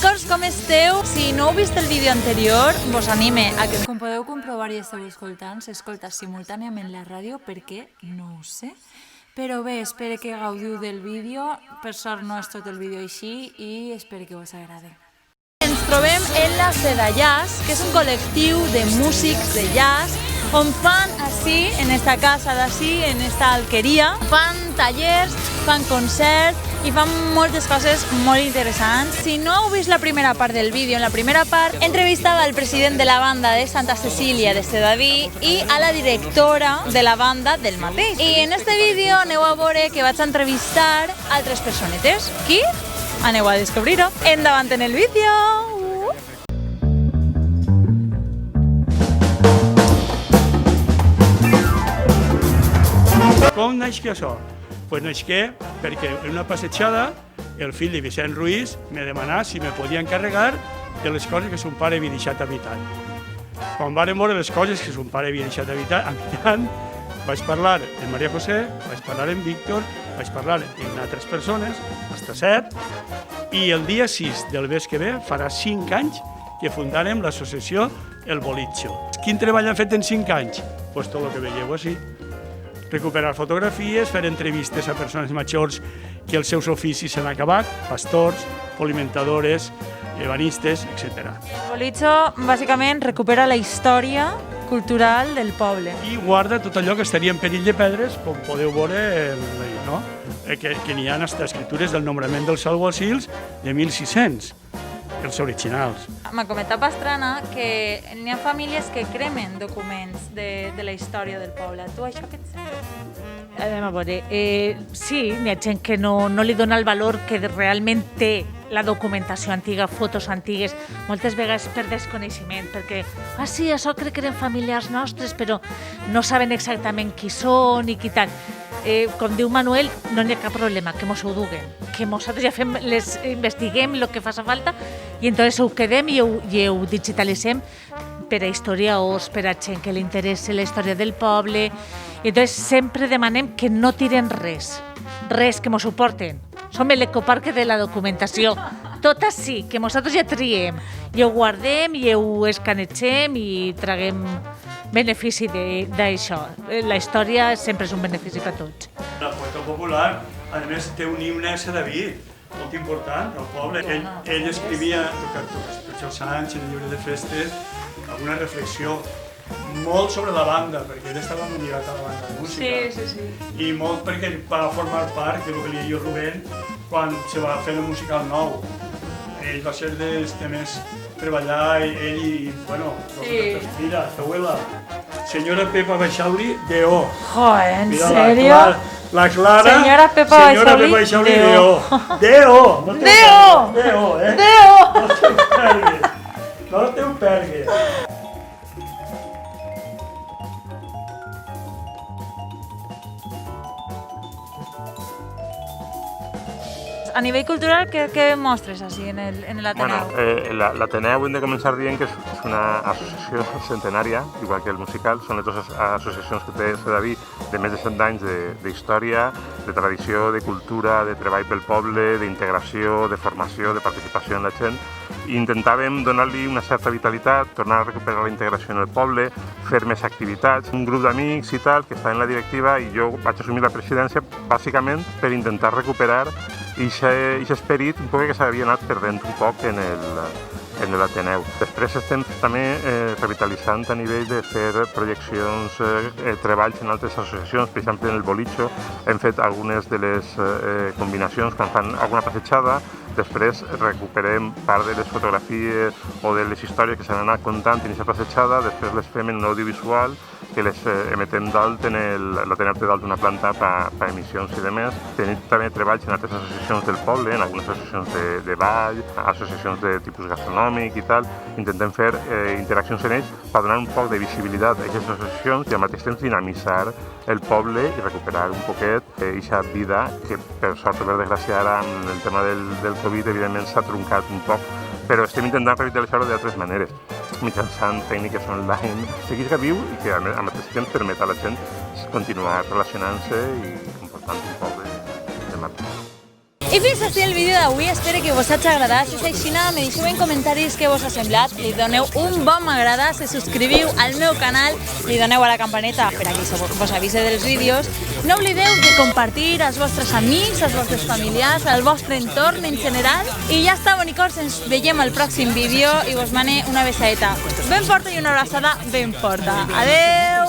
Amics, com esteu? Si no heu vist el vídeo anterior, vos anime a que... Com podeu comprovar i esteu escoltant, s'escolta simultàniament la ràdio, perquè no ho sé. Però bé, espero que gaudiu del vídeo, per sort no és tot el vídeo així i espero que vos agradi. Ens trobem en la Seda Jazz, que és un col·lectiu de músics de jazz, on fan així, en esta casa d'ací, en esta alqueria, fan tallers, fan concerts i fan moltes coses molt interessants. Si no heu vist la primera part del vídeo, en la primera part entrevistava al president de la banda de Santa Cecília de Sedaví i a la directora de la banda del mateix. I en este vídeo aneu a veure que vaig entrevistar altres personetes. Qui? Aneu a descobrir-ho. Endavant en el vídeo! Com naixia això? Pues naixia perquè en una passejada el fill de Vicent Ruiz me demanà si me podia encarregar de les coses que son pare havia deixat habitant. Quan vàrem veure les coses que son pare havia deixat habitant, vaig parlar amb Maria José, vaig parlar amb Víctor, vaig parlar amb altres persones, hasta 7, i el dia 6 del mes que ve farà 5 anys que fundarem l'associació El Bolitxo. Quin treball han fet en 5 anys? Pues tot el que veieu així. Recuperar fotografies, fer entrevistes a persones majors que els seus oficis s'han acabat, pastors, polimentadores, ebanistes, etc. El Bolitxo, bàsicament, recupera la història cultural del poble. I guarda tot allò que estaria en perill de perdre's, com podeu veure, no? que n'hi ha escritures del nombrament dels alguacils de 1600, els originals. M'ha comentat Pastrana que n'hi ha famílies que cremen documents de la història del poble. Tu això què et sembla? A veure, sí, n'hi ha gent que no li dona el valor que realment té la documentació antiga, fotos antigues, moltes vegades per desconeixement, perquè, sí, això crec que eren familiars nostres, però no saben exactament qui són i qui tal. Com diu Manuel, no n'hi ha cap problema, que mos ho duguen, que nosaltres ja investiguem el que fa falta i entonces ho quedem i ho digitalitzem per a historiadors, per a gent que li interessa la història del poble. I entonces sempre demanem que no tiren res, que mos ho porten. Som l'ecoparc de la documentació. Tot així, que nosaltres ja triem, i ho guardem, i ho escanegem i traguem benefici d'això. La història sempre és un benefici per a tots. La poeta popular, a més, té un himne a Sedaví, molt important, al poble. Ell escrivia, tots els anys, en el llibre de festes, alguna reflexió molt sobre la banda, perquè ell estava molt lligat a la banda de música. Sí. I molt perquè va formar part, que el que li deia Rubén, quan se va fer el musical nou. Ell va ser dels que més treballar, ell i, bueno, mira, abuela, senyora Pepa Baixauli, D.O. Joder, ¿en serio? La Clara, senyora Pepa Baixauli, D.O. D.O. D.O. No te ho pergues. A nivell cultural, què mostres així en l'Ateneu? Bueno, l'Ateneu hem de començar dient que és una associació centenària, igual que el musical. Són les dues associacions que té Sedaví de més de 100 anys d'història, de tradició, de cultura, de treball pel poble, d'integració, de formació, de participació en la gent. I intentàvem donar-li una certa vitalitat, tornar a recuperar la integració en el poble, fer més activitats. Un grup d'amics i tal, que està en la directiva, i jo vaig assumir la presidència bàsicament per intentar recuperar aquest esperit un poc que s'havia anat perdent un poc en l'Ateneu. Després estem també revitalitzant a nivell de fer projeccions, treballs en altres associacions, per exemple en el Bolitxo hem fet algunes de les combinacions quan fan alguna passejada. Després recuperem part de les fotografies o de les històries que s'han anat contant en aquesta passejada, després les fem en un audiovisual que les emetem dalt en l'Ateneu té dalt una planta per emissions i demés. Tenim també treballs en altres associacions del poble, en algunes associacions de ball, associacions de tipus gastronòmic i tal. Intentem fer interaccions en ells per donar un poc de visibilitat a aquestes associacions i al mateix temps dinamitzar el poble i recuperar un poquet aquesta vida que per sort o per desgràcia ara amb el tema del Covid evidentment s'ha truncat un poc, però estem intentant revitalitzar-ho d'altres maneres, mitjançant tècniques online, seguisca viu i que al mateix temps permet a la gent continuar relacionant-se i comportant un poc de marca. I fins així el vídeo d'avui, espero que vos hagi agradat. Si és així, me deixeu en comentaris què vos ha semblat, li doneu un bon m'agrada, se subscriviu al meu canal, li doneu a la campaneta per a que vos avise dels vídeos. No oblideu de compartir als vostres amics, als vostres familiars, al vostre entorn en general. I ja està, bonicors, ens veiem al pròxim vídeo i vos mane una besadeta ben forta i una abraçada ben forta. Adeu!